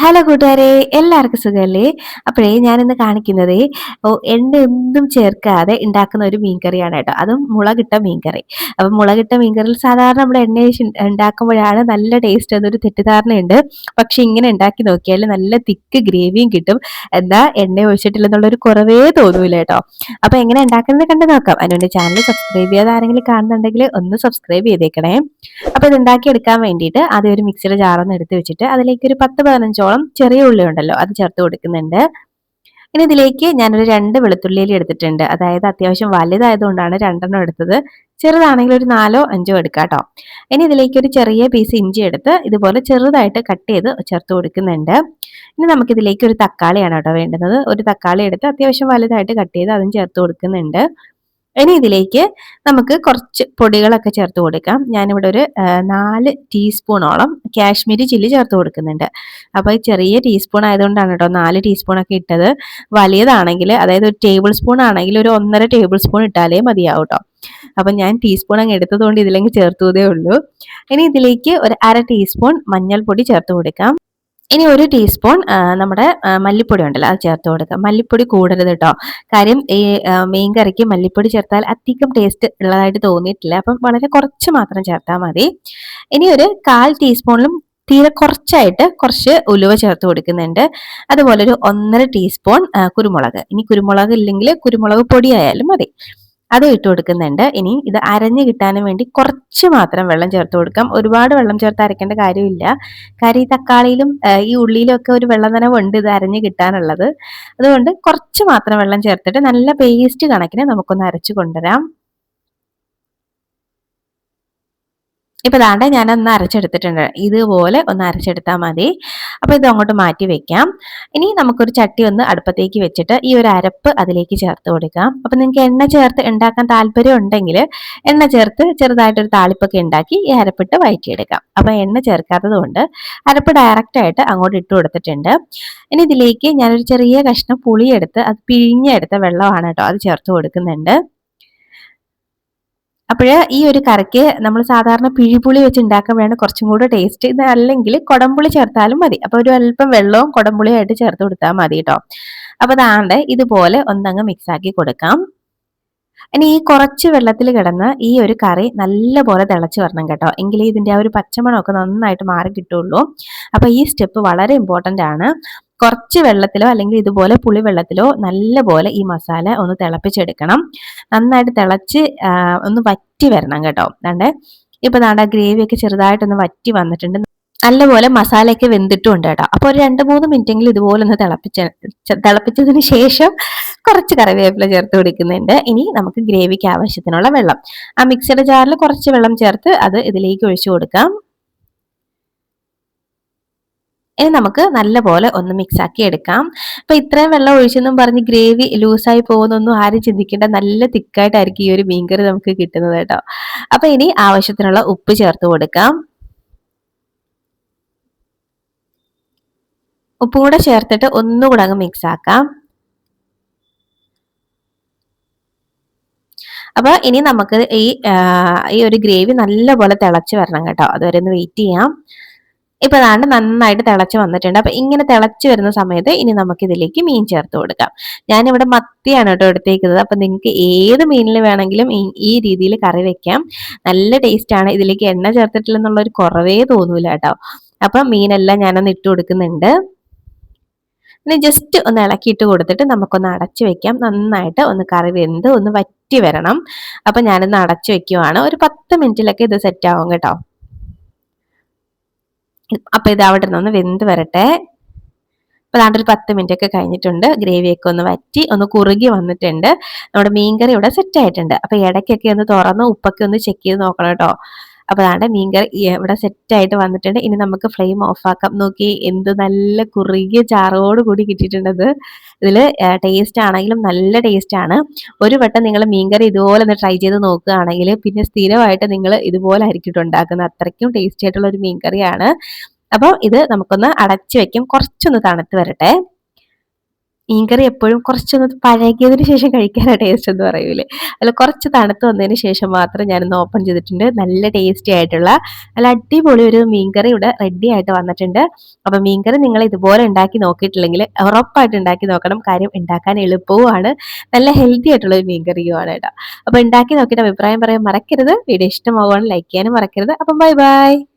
Hello കൂട്ടുകാരെ, എല്ലാവർക്കും സുഖല്ലേ? അപ്പോഴേ ഞാനിന്ന് കാണിക്കുന്നതേ എണ്ണ ഒന്നും ചേർക്കാതെ ഉണ്ടാക്കുന്ന ഒരു മീൻകറിയാണ് കേട്ടോ. അതും മുളകിട്ട മീൻകറി. അപ്പം മുളകിട്ട മീൻകറിയിൽ സാധാരണ നമ്മൾ എണ്ണ ഒഴിച്ച് ഉണ്ടാക്കുമ്പോഴാണ് നല്ല ടേസ്റ്റ് എന്നൊരു തെറ്റിദ്ധാരണയുണ്ട്. പക്ഷെ ഇങ്ങനെ ഉണ്ടാക്കി നോക്കിയാൽ നല്ല തിക്ക് ഗ്രേവിയും കിട്ടും. എന്താ എണ്ണ ഒഴിച്ചിട്ടില്ലെന്നുള്ളൊരു കുറവേ തോന്നൂല കേട്ടോ. അപ്പൊ എങ്ങനെ ഉണ്ടാക്കുന്നത് കണ്ടു നോക്കാം. അതിനുവേണ്ടി ചാനൽ സബ്സ്ക്രൈബ് ചെയ്യാതെ ആരെങ്കിലും കാണുന്നുണ്ടെങ്കിൽ ഒന്ന് സബ്സ്ക്രൈബ് ചെയ്തേക്കണേ. അപ്പൊ ഇത് ഉണ്ടാക്കി എടുക്കാൻ വേണ്ടിയിട്ട് ആദ്യം ഒരു മിക്സിയുടെ ജാറൊന്ന് എടുത്ത് വെച്ചിട്ട് അതിലേക്ക് ഒരു 10-15ഓളം ചെറിയ ഉള്ളി ഉണ്ടല്ലോ അത് ചേർത്ത് കൊടുക്കുന്നുണ്ട്. ഇനി ഇതിലേക്ക് ഞാനൊരു 2 വെളുത്തുള്ളിയിൽ എടുത്തിട്ടുണ്ട്. അതായത് അത്യാവശ്യം വലുതായതുകൊണ്ടാണ് 2എണ്ണം എടുത്തത്. ചെറുതാണെങ്കിൽ ഒരു 4-5 എടുക്കാം കേട്ടോ. ഇനി ഇതിലേക്ക് ഒരു ചെറിയ പീസ് ഇഞ്ചി എടുത്ത് ഇതുപോലെ ചെറുതായിട്ട് കട്ട് ചെയ്ത് ചേർത്ത് കൊടുക്കുന്നുണ്ട്. ഇനി നമുക്കിതിലേക്ക് ഒരു തക്കാളിയാണ് കേട്ടോ വേണ്ടുന്നത്. ഒരു തക്കാളി എടുത്ത് അത്യാവശ്യം വലുതായിട്ട് കട്ട് ചെയ്ത് അതും ചേർത്ത് കൊടുക്കുന്നുണ്ട്. ഇനി ഇതിലേക്ക് നമുക്ക് കുറച്ച് പൊടികളൊക്കെ ചേർത്ത് കൊടുക്കാം. ഞാനിവിടെ ഒരു 4 ടീസ്പൂണോളം കാശ്മീരി ചില്ലി ചേർത്ത് കൊടുക്കുന്നുണ്ട്. അപ്പോൾ ഈ ചെറിയ ടീസ്പൂൺ ആയതുകൊണ്ടാണ് കേട്ടോ 4 ടീസ്പൂണൊക്കെ ഇട്ടത്. വലിയതാണെങ്കിൽ അതായത് ഒരു ടേബിൾ സ്പൂൺ ആണെങ്കിൽ ഒരു 1.5 ടേബിൾ സ്പൂൺ ഇട്ടാലേ മതിയാവും കേട്ടോ. അപ്പം ഞാൻ ടീസ്പൂൺ അങ്ങ് എടുത്തതുകൊണ്ട് ഇതിലേക്ക് ചേർത്തതേ ഉള്ളൂ. ഇനി ഇതിലേക്ക് ഒരു 1/2 ടീസ്പൂൺ മഞ്ഞൾപ്പൊടി ചേർത്ത് കൊടുക്കാം. ഇനി ഒരു ടീസ്പൂൺ നമ്മുടെ മല്ലിപ്പൊടി ഉണ്ടല്ലോ അത് ചേർത്ത് കൊടുക്കുക. മല്ലിപ്പൊടി കൂടരുത് കേട്ടോ. കാര്യം ഈ മീൻ കറിക്ക് മല്ലിപ്പൊടി ചേർത്താൽ അധികം ടേസ്റ്റ് ഉള്ളതായിട്ട് തോന്നിയിട്ടില്ല. അപ്പം വളരെ കുറച്ച് മാത്രം ചേർത്താൽ മതി. ഇനി ഒരു 1/4 ടീസ്പൂണിലും തീരെ കുറച്ചായിട്ട് കുറച്ച് ഉലുവ ചേർത്ത് കൊടുക്കുന്നുണ്ട്. അതുപോലെ ഒരു 1.5 ടീസ്പൂൺ കുരുമുളക്. ഇനി കുരുമുളക് ഇല്ലെങ്കിൽ കുരുമുളക് പൊടി ആയാലും മതി. അതും ഇട്ട് കൊടുക്കുന്നുണ്ട്. ഇനി ഇത് അരഞ്ഞു കിട്ടാനും വേണ്ടി കുറച്ച് മാത്രം വെള്ളം ചേർത്ത് കൊടുക്കാം. ഒരുപാട് വെള്ളം ചേർത്ത് അരയ്ക്കേണ്ട കാര്യമില്ല. കാര്യം ഈ തക്കാളിയിലും ഈ ഉള്ളിയിലും ഒക്കെ ഒരു വെള്ളം നനവുണ്ട് ഇത് അരഞ്ഞു കിട്ടാനുള്ളത്. അതുകൊണ്ട് കുറച്ച് മാത്രം വെള്ളം ചേർത്തിട്ട് നല്ല പേസ്റ്റ് കണക്കിന് നമുക്കൊന്ന് അരച്ചു കൊണ്ടുവരാം. ഇപ്പൊ ദാണ്ടെ ഞാനൊന്ന് അരച്ചെടുത്തിട്ടുണ്ട്. ഇതുപോലെ ഒന്ന് അരച്ചെടുത്താൽ മതി. അപ്പൊ ഇത് അങ്ങോട്ട് മാറ്റി വെക്കാം. ഇനി നമുക്കൊരു ചട്ടി ഒന്ന് അടുപ്പത്തേക്ക് വെച്ചിട്ട് ഈ ഒരു അരപ്പ് അതിലേക്ക് ചേർത്ത് കൊടുക്കാം. അപ്പൊ നിങ്ങൾക്ക് എണ്ണ ചേർത്ത് ഉണ്ടാക്കാൻ താല്പര്യം ഉണ്ടെങ്കിൽ എണ്ണ ചേർത്ത് ചെറുതായിട്ടൊരു താളിപ്പൊക്കെ ഉണ്ടാക്കി ഈ അരപ്പിട്ട് വഴറ്റിയെടുക്കാം. അപ്പൊ എണ്ണ ചേർക്കാത്തത് കൊണ്ട് അരപ്പ് ഡയറക്റ്റ് ആയിട്ട് അങ്ങോട്ട് ഇട്ട് കൊടുത്തിട്ടുണ്ട്. ഇനി ഇതിലേക്ക് ഞാനൊരു ചെറിയ കഷ്ണം പുളിയെടുത്ത് അത് പിഴിഞ്ഞെടുത്ത വെള്ളമാണ് കേട്ടോ അത് ചേർത്ത് കൊടുക്കുന്നുണ്ട്. അപ്പോൾ ഈ ഒരു കറിക്ക് നമ്മൾ സാധാരണ പിഴിപുളി വെച്ച് ഉണ്ടാക്കുമ്പോഴാണ് കുറച്ചും കൂടെ ടേസ്റ്റ്. ഇത് അല്ലെങ്കിൽ കുടംപുളി ചേർത്താലും മതി. അപ്പോൾ ഒരു അല്പം വെള്ളവും കുടംപുളിയായിട്ട് ചേർത്ത് കൊടുത്താൽ മതി കേട്ടോ. അപ്പോൾ ദാണ്ടെ ഇതുപോലെ ഒന്നങ്ങ് മിക്സ് ആക്കി കൊടുക്കാം. ഇനി ഈ കുറച്ച് വെള്ളത്തിൽ കിടന്ന് ഈ ഒരു കറി നല്ലപോലെ തിളച്ച് വരണം കേട്ടോ. എങ്കിലേ ഇതിന്റെ ആ ഒരു പച്ചമണമൊക്കെ നന്നായിട്ട് മാറി കിട്ടുള്ളൂ. അപ്പൊ ഈ സ്റ്റെപ്പ് വളരെ ഇമ്പോർട്ടന്റ് ആണ്. കുറച്ച് വെള്ളത്തിലോ അല്ലെങ്കിൽ ഇതുപോലെ പുളിവെള്ളത്തിലോ നല്ലപോലെ ഈ മസാല ഒന്ന് തിളപ്പിച്ചെടുക്കണം. നന്നായിട്ട് തിളച്ച് ഒന്ന് വറ്റി വരണം കേട്ടോ. ദാണ്ടെ ഇപ്പൊ ദാണ്ട ഗ്രേവി ഒക്കെ ചെറുതായിട്ടൊന്ന് വറ്റി വന്നിട്ടുണ്ട്. നല്ലപോലെ മസാലയൊക്കെ വെന്തിട്ടുണ്ട് കേട്ടോ. അപ്പൊ ഒരു 2-3 മിനിറ്റെങ്കിലും ഇതുപോലെ ഒന്ന് തിളപ്പിച്ചതിന് ശേഷം കുറച്ച് കറിവേപ്പില ചേർത്ത് കൊടുക്കുന്നുണ്ട്. ഇനി നമുക്ക് ഗ്രേവിക്ക് ആവശ്യത്തിനുള്ള വെള്ളം ആ മിക്സിയുടെ ജാറിൽ കുറച്ച് വെള്ളം ചേർത്ത് അത് ഇതിലേക്ക് ഒഴിച്ചു കൊടുക്കാം. ഇനി നമുക്ക് നല്ലപോലെ ഒന്ന് മിക്സ് ആക്കി എടുക്കാം. അപ്പൊ ഇത്രയും വെള്ളം ഒഴിച്ചെന്നും പറഞ്ഞ് ഗ്രേവി ലൂസായി പോകുന്നൊന്നും ആരും ചിന്തിക്കേണ്ട. നല്ല തിക്കായിട്ടായിരിക്കും ഈ ഒരു മീൻകറി നമുക്ക് കിട്ടുന്നത് കേട്ടോ. അപ്പൊ ഇനി ആവശ്യത്തിനുള്ള ഉപ്പ് ചേർത്ത് കൊടുക്കാം. ഉപ്പും കൂടെ ചേർത്തിട്ട് ഒന്നുകൂടെ അങ്ങ് മിക്സ് ആക്കാം. അപ്പൊ ഇനി നമുക്ക് ഈ ഒരു ഗ്രേവി നല്ലപോലെ തിളച്ച് വരണം കേട്ടോ. അതുവരെ ഒന്ന് വെയിറ്റ് ചെയ്യാം. ഇപ്പൊ അതാണ്ട് നന്നായിട്ട് തിളച്ച് വന്നിട്ടുണ്ട്. അപ്പൊ ഇങ്ങനെ തിളച്ച് വരുന്ന സമയത്ത് ഇനി നമുക്ക് ഇതിലേക്ക് മീൻ ചേർത്ത് കൊടുക്കാം. ഞാനിവിടെ മത്തിയാണ് കേട്ടോ എടുത്തേക്കുന്നത്. അപ്പൊ നിങ്ങൾക്ക് ഏത് മീനിൽ വേണമെങ്കിലും ഈ രീതിയിൽ കറി വെക്കാം. നല്ല ടേസ്റ്റ് ആണ്. ഇതിലേക്ക് എണ്ണ ചേർത്തിട്ടില്ലെന്നുള്ള ഒരു കുറവേ തോന്നൂല കേട്ടോ. അപ്പൊ മീനെല്ലാം ഞാനൊന്ന് ഇട്ട് കൊടുക്കുന്നുണ്ട്. ഇനി ജസ്റ്റ് ഒന്ന് ഇളക്കിയിട്ട് കൊടുത്തിട്ട് നമുക്കൊന്ന് അടച്ചു വെക്കാം. നന്നായിട്ട് ഒന്ന് കറി വെന്ത് ഒന്ന് വറ്റി വരണം. അപ്പൊ ഞാനൊന്ന് അടച്ചു വെക്കുവാണ്. ഒരു 10 മിനിറ്റിലൊക്കെ ഇത് സെറ്റ് ആവും കേട്ടോ. അപ്പൊ ഇത് അവിടെ നിന്ന് വെന്ത് വരട്ടെ. അപ്പൊ അതാണ്ട് ഒരു 10 മിനിറ്റ് ഒക്കെ കഴിഞ്ഞിട്ടുണ്ട്. ഗ്രേവിയൊക്കെ ഒന്ന് വറ്റി ഒന്ന് കുറുകി വന്നിട്ടുണ്ട്. നമ്മുടെ മീൻകറി ഇവിടെ സെറ്റ് ആയിട്ടുണ്ട്. അപ്പൊ ഇടയ്ക്കൊക്കെ ഒന്ന് തുറന്ന് ഉപ്പൊക്കെ ഒന്ന് ചെക്ക് ചെയ്ത് നോക്കണം കേട്ടോ. അപ്പൊ അതാണ്ട് മീൻകറി ഇവിടെ സെറ്റ് ആയിട്ട് വന്നിട്ടുണ്ട്. ഇനി നമുക്ക് ഫ്ലെയിം ഓഫ് ആക്കാം. നോക്കി എന്ത് നല്ല കുറുകിയ ചാറോട് കൂടി കിട്ടിയിട്ടുണ്ടത്. ഇതില് ടേസ്റ്റ് ആണെങ്കിലും നല്ല ടേസ്റ്റ് ആണ്. ഒരു വട്ടം നിങ്ങൾ മീൻകറി ഇതുപോലെ ഒന്ന് ട്രൈ ചെയ്ത് നോക്കുകയാണെങ്കിൽ പിന്നെ സ്ഥിരമായിട്ട് നിങ്ങൾ ഇതുപോലെ ആയിരിക്കും ഉണ്ടാക്കുന്നത്. അത്രയ്ക്കും ടേസ്റ്റി ആയിട്ടുള്ള ഒരു മീൻകറിയാണ്. അപ്പോൾ ഇത് നമുക്കൊന്ന് അടച്ചു വെക്കും. കുറച്ചൊന്ന് തണുത്ത് വരട്ടെ. മീൻകറി എപ്പോഴും കുറച്ചൊന്ന് പഴകിയതിന് ശേഷം കഴിക്കാനാണ് ടേസ്റ്റ് എന്ന് പറയൂലേ. അല്ല കുറച്ച് തണുത്ത് വന്നതിന് ശേഷം മാത്രം ഞാനൊന്ന് ഓപ്പൺ ചെയ്തിട്ടുണ്ട്. നല്ല ടേസ്റ്റി ആയിട്ടുള്ള നല്ല അടിപൊളി ഒരു മീൻകറി ഇവിടെ റെഡി ആയിട്ട് വന്നിട്ടുണ്ട്. അപ്പൊ മീൻകറി നിങ്ങൾ ഇതുപോലെ ഉണ്ടാക്കി നോക്കിയിട്ടില്ലെങ്കിൽ ഉറപ്പായിട്ട് ഉണ്ടാക്കി നോക്കണം. കാര്യം ഉണ്ടാക്കാൻ എളുപ്പവുമാണ്, നല്ല ഹെൽത്തി ആയിട്ടുള്ള ഒരു മീൻകറിയുമാണ് കേട്ടോ. അപ്പൊ ഉണ്ടാക്കി നോക്കിയിട്ട് അഭിപ്രായം പറയാൻ മറക്കരുത്. വീഡിയോ ഇഷ്ടമാവുകയാണെങ്കിൽ ലൈക്ക് ചെയ്യാനും മറക്കരുത്. അപ്പം ബൈ ബൈ.